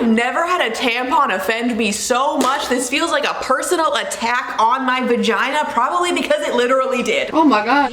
have never had a tampon offend me so much. This feels like a personal attack on my vagina, probably because it literally did. Oh my God.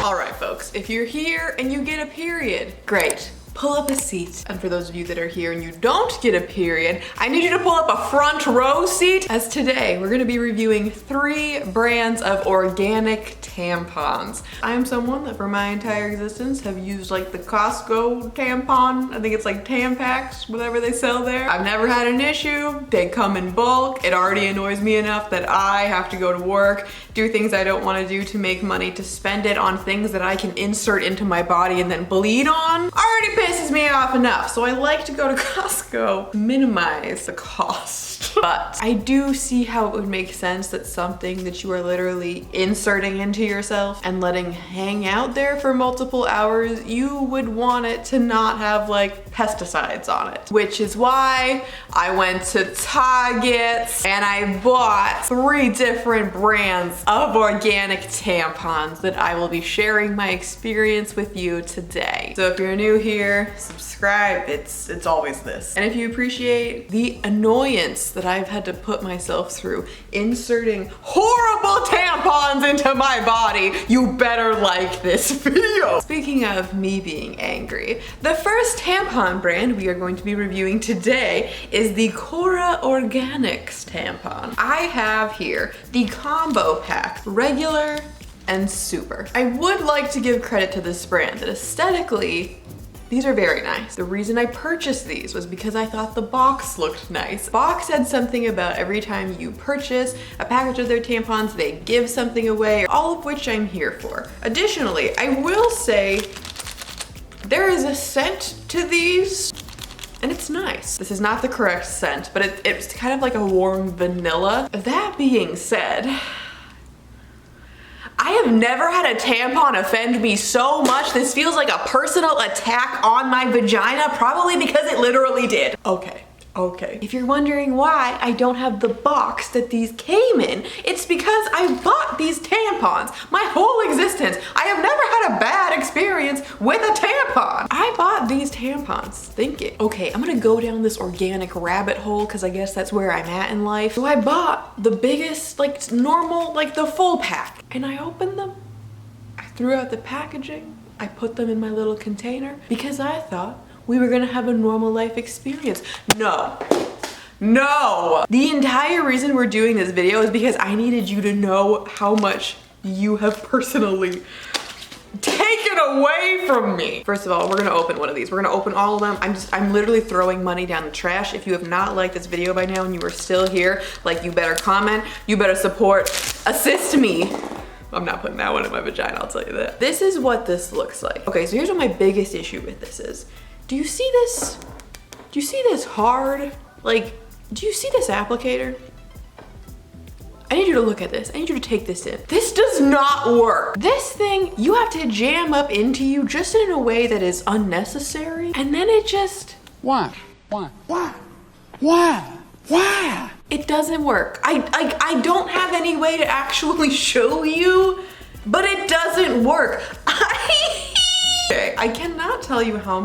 All right, folks, if you're here and you get a period, great. Pull up a seat. And for those of you that are here and you don't get a period, I need you to pull up a front row seat, as today we're gonna be reviewing 3 brands of organic tampons. I am someone that for my entire existence have used like the Costco tampon. I think it's like Tampax, whatever they sell there. I've never had an issue. They come in bulk. It already annoys me enough that I have to go to work, do things I don't wanna do to make money, to spend it on things that I can insert into my body and then bleed on. Already pisses me off enough, so I like to go to Costco, minimize the cost. But I do see how it would make sense that something that you are literally inserting into yourself and letting hang out there for multiple hours, you would want it to not have like pesticides on it. Which is why I went to Target and I bought 3 different brands of organic tampons that I will be sharing my experience with you today. So if you're new here, subscribe. It's always this. And if you appreciate the annoyance that I've had to put myself through inserting horrible tampons into my body, you better like this video. Speaking of me being angry, the first tampon brand we are going to be reviewing today is the Cora Organics tampon. I have here the combo pack, regular and super. I would like to give credit to this brand that aesthetically, these are very nice. The reason I purchased these was because I thought the box looked nice. Box said something about every time you purchase a package of their tampons, they give something away, all of which I'm here for. Additionally, I will say there is a scent to these, and it's nice. This is not the correct scent, but it's kind of like a warm vanilla. That being said, I have never had a tampon offend me so much. This feels like a personal attack on my vagina, probably because it literally did. Okay. If you're wondering why I don't have the box that these came in, it's because I bought these tampons my whole existence. I have never had a bad experience with a tampon. I bought these tampons thinking, okay, I'm gonna go down this organic rabbit hole because I guess that's where I'm at in life. So I bought the biggest, like normal, like the full pack, and I opened them. I threw out the packaging. I put them in my little container because I thought we were gonna have a normal life experience. No. The entire reason we're doing this video is because I needed you to know how much you have personally taken away from me. First of all, we're gonna open one of these. We're gonna open all of them. I'm literally throwing money down the trash. If you have not liked this video by now and you are still here, like, you better comment, you better support, assist me. I'm not putting that one in my vagina, I'll tell you that. This is what this looks like. Okay, so here's what my biggest issue with this is. Do you see this? Do you see this hard? Like, do you see this applicator? I need you to look at this. I need you to take this in. This does not work. This thing, you have to jam up into you just in a way that is unnecessary. And then it just... Why? It doesn't work. I don't have any way to actually show you, but it doesn't work. Okay, I cannot tell you how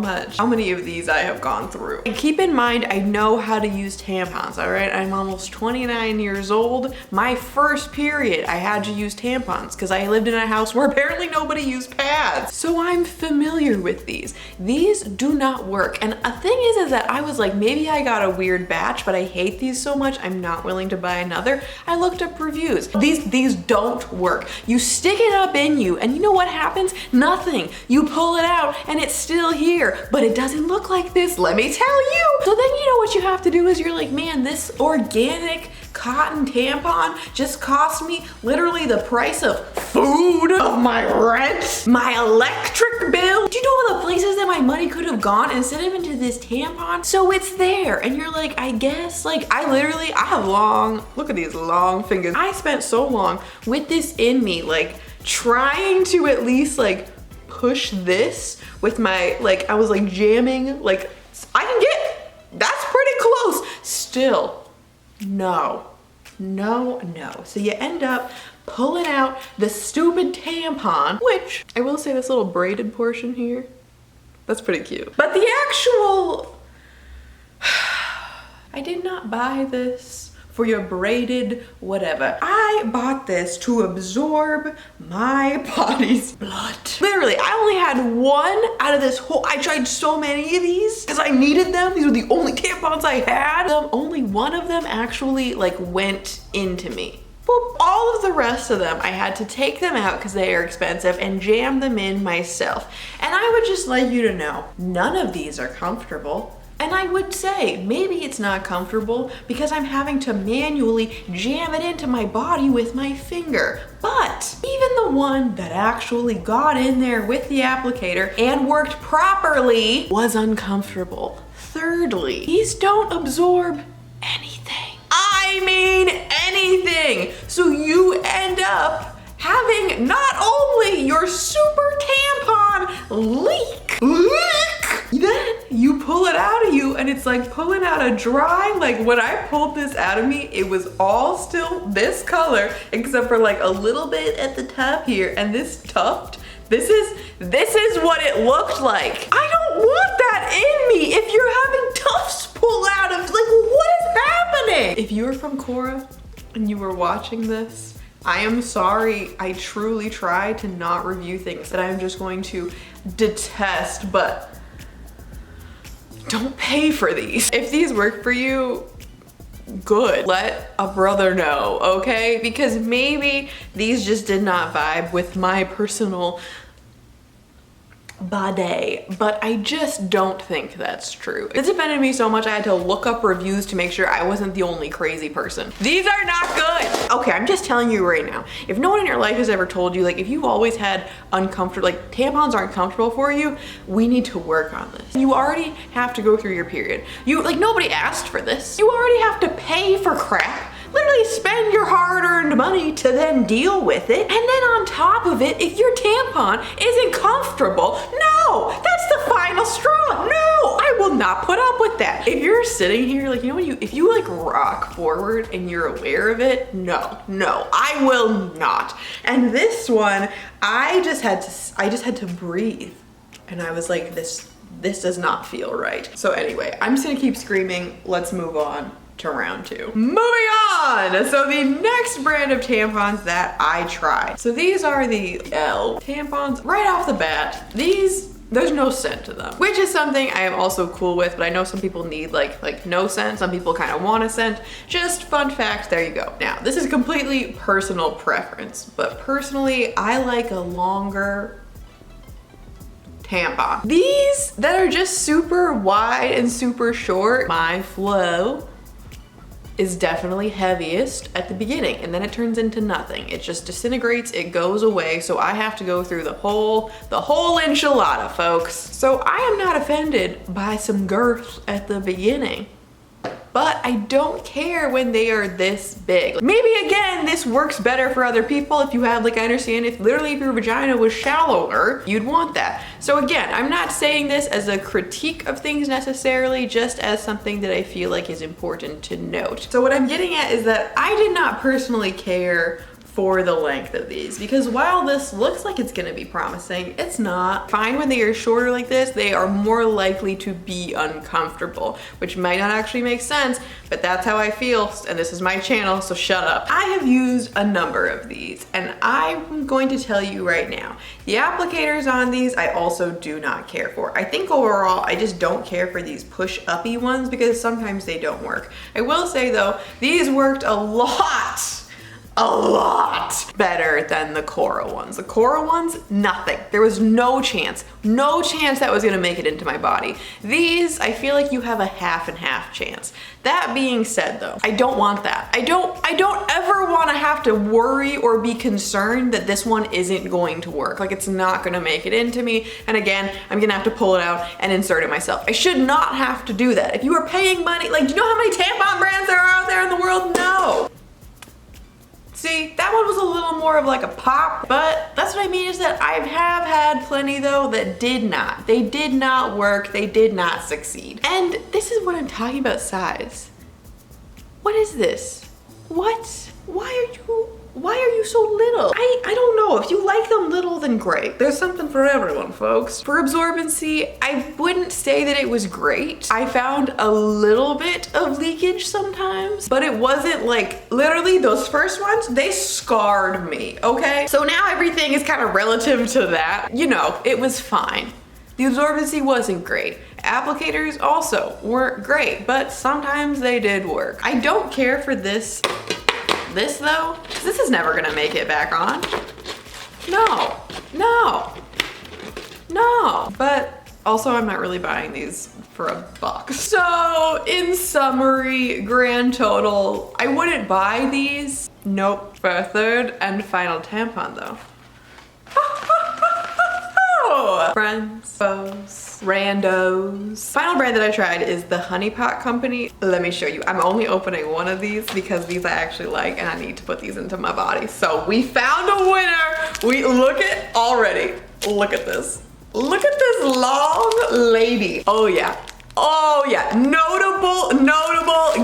many of these I have gone through. And keep in mind, I know how to use tampons, all right? I'm almost 29 years old. My first period, I had to use tampons because I lived in a house where apparently nobody used pads. So I'm familiar with these. These do not work. And a thing is that I was like, maybe I got a weird batch, but I hate these so much, I'm not willing to buy another. I looked up reviews. These don't work. You stick it up in you, and you know what happens? Nothing. You pull it out and it's still here, but it doesn't look like this, let me tell you. So then you know what you have to do is you're like, man, this organic cotton tampon just cost me literally the price of food, of my rent, my electric bill. Do you know all the places that my money could have gone instead of into this tampon? So it's there, and you're like, I guess, like, I have long, look at these long fingers. I spent so long with this in me, like, trying to at least, like, push this with my, like, I was like jamming, like, I can get, that's pretty close. Still, no. So you end up pulling out the stupid tampon, which I will say this little braided portion here, That's pretty cute. But the actual, I did not buy this for your braided whatever. I bought this to absorb my body's blood. Literally, I only had one out of this whole, I tried so many of these because I needed them. These were the only tampons I had. Only one of them actually like went into me. Boop. All of the rest of them, I had to take them out because they are expensive and jam them in myself. And I would just like you to know, none of these are comfortable. And I would say, maybe it's not comfortable because I'm having to manually jam it into my body with my finger. But even the one that actually got in there with the applicator and worked properly was uncomfortable. Thirdly, these don't absorb anything. I mean anything. So you end up having not only your super tampon leak, then you pull it out of you and it's like pulling out a dry, like when I pulled this out of me, it was all still this color except for like a little bit at the top here and this tuft. This is what it looked like. I don't want that in me if you're having tufts pull out of, like what is happening? If you were from Korra and you were watching this, I am sorry. I truly try to not review things that I'm just going to detest, but don't pay for these. If these work for you, good. Let a brother know, okay? Because maybe these just did not vibe with my personal body, but I just don't think that's true. It's offended me so much I had to look up reviews to make sure I wasn't the only crazy person. These are not good. Okay, I'm just telling you right now, if no one in your life has ever told you, like if you've always had uncomfortable, like tampons aren't comfortable for you, we need to work on this. You already have to go through your period. Like nobody asked for this. You already have to pay for crap. Literally spend your hard-earned money to then deal with it. And then on top of it, if your tampon isn't comfortable, no, that's the final straw. No, I will not put up with that. If you're sitting here, like, you know, if you like rock forward and you're aware of it, no, I will not. And this one, I just had to breathe. And I was like, this does not feel right. So anyway, I'm just gonna keep screaming. Let's move on to round two. Moving on! So the next brand of tampons that I tried. So these are the Elle tampons. Right off the bat, there's no scent to them, which is something I am also cool with, but I know some people need like no scent. Some people kind of want a scent. Just fun fact, there you go. Now, this is completely personal preference, but personally, I like a longer tampon. These that are just super wide and super short, my flow is definitely heaviest at the beginning and then it turns into nothing. It just disintegrates, it goes away. So I have to go through the whole enchilada, folks. So I am not offended by some girth at the beginning, but I don't care when they are this big. Maybe again, this works better for other people. If you have, like, I understand if your vagina was shallower, you'd want that. So again, I'm not saying this as a critique of things necessarily, just as something that I feel like is important to note. So what I'm getting at is that I did not personally care for the length of these, because while this looks like it's gonna be promising, it's not. Fine, when they are shorter like this, they are more likely to be uncomfortable, which might not actually make sense, but that's how I feel, and this is my channel, so shut up. I have used a number of these, and I'm going to tell you right now, the applicators on these I also do not care for. I think overall, I just don't care for these push-uppy ones because sometimes they don't work. I will say though, these worked a lot better than the Korra ones. The Korra ones, nothing. There was no chance that was gonna make it into my body. These, I feel like you have a half and half chance. That being said though, I don't want that. I don't ever wanna have to worry or be concerned that this one isn't going to work. Like it's not gonna make it into me. And again, I'm gonna have to pull it out and insert it myself. I should not have to do that. If you are paying money, like, do you know how many tampon brands there are out there in the world? No. See, that one was a little more of like a pop, but that's what I mean is that I have had plenty though that did not. They did not work, they did not succeed. And this is what I'm talking about, size. What is this? What? Why are you Why are you so little? I don't know. If you like them little, then great. There's something for everyone, folks. For absorbency, I wouldn't say that it was great. I found a little bit of leakage sometimes, but it wasn't like, literally those first ones, they scarred me, okay? So now everything is kind of relative to that. You know, it was fine. The absorbency wasn't great. Applicators also weren't great, but sometimes they did work. I don't care for this though, 'cause this is never gonna make it back on. No, no, no. But also I'm not really buying these for $1. So in summary, grand total, I wouldn't buy these. Nope. For a third and final tampon though. Friends, foes, randos. Final brand that I tried is the Honey Pot Company. Let me show you. I'm only opening one of these because these I actually like and I need to put these into my body. So we found a winner. Look at this. Look at this long lady. Oh yeah. Oh yeah, notable,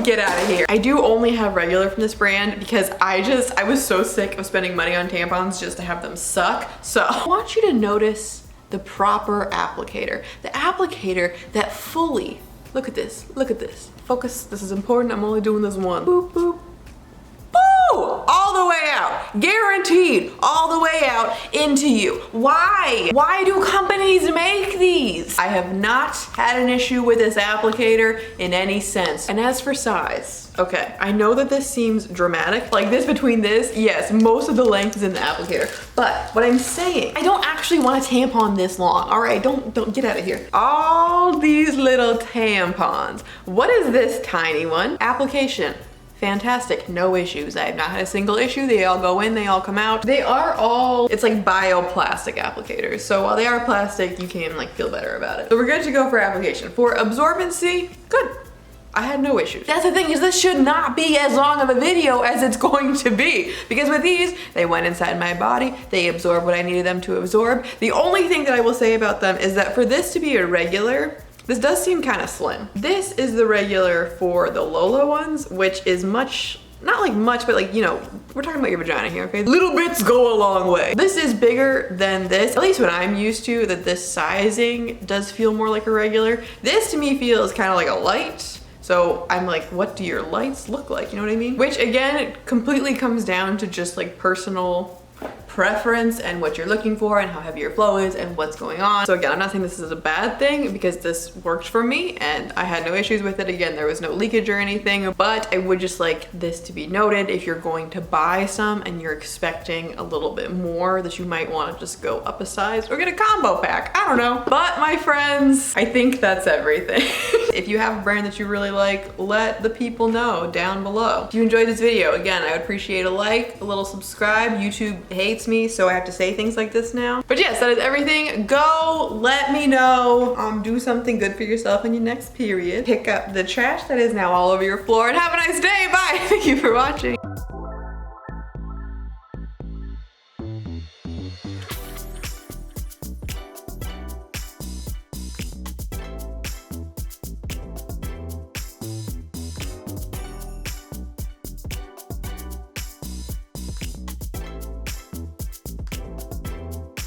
get out of here. I do only have regular from this brand because I was so sick of spending money on tampons just to have them suck. So I want you to notice the proper applicator. The applicator that fully, look at this, focus, this is important, I'm only doing this one. Boop, boop. All the way out, guaranteed, all the way out into you. Why? Why do companies make these? I have not had an issue with this applicator in any sense. And as for size, okay, I know that this seems dramatic. Like this between this, yes, most of the length is in the applicator. But what I'm saying, I don't actually want a tampon this long. All right, don't get out of here. All these little tampons. What is this tiny one? Application. Fantastic, no issues. I have not had a single issue. They all go in, they all come out. They are all, it's like bioplastic applicators. So while they are plastic, you can like feel better about it. So we're good to go for application. For absorbency, good. I had no issues. That's the thing, is this should not be as long of a video as it's going to be. Because with these, they went inside my body, they absorbed what I needed them to absorb. The only thing that I will say about them is that for this to be a regular, this does seem kind of slim. This is the regular for the Lola ones, which is much, not like much, but like, you know, we're talking about your vagina here, okay? Little bits go a long way. This is bigger than this, at least what I'm used to, that this sizing does feel more like a regular. This to me feels kind of like a light. So I'm like, what do your lights look like? You know what I mean? Which again, it completely comes down to just like personal preference and what you're looking for and how heavy your flow is and what's going on. So again, I'm not saying this is a bad thing because this worked for me and I had no issues with it. Again, there was no leakage or anything, but I would just like this to be noted if you're going to buy some and you're expecting a little bit more, that you might want to just go up a size or get a combo pack. I don't know. But my friends, I think that's everything. If you have a brand that you really like, let the people know down below. If you enjoyed this video, again, I would appreciate a like, a little subscribe. YouTube hates me, so I have to say things like this now. But yes, that is everything. Go, let me know. Do something good for yourself in your next period. Pick up the trash that is now all over your floor and have a nice day. Bye. Thank you for watching.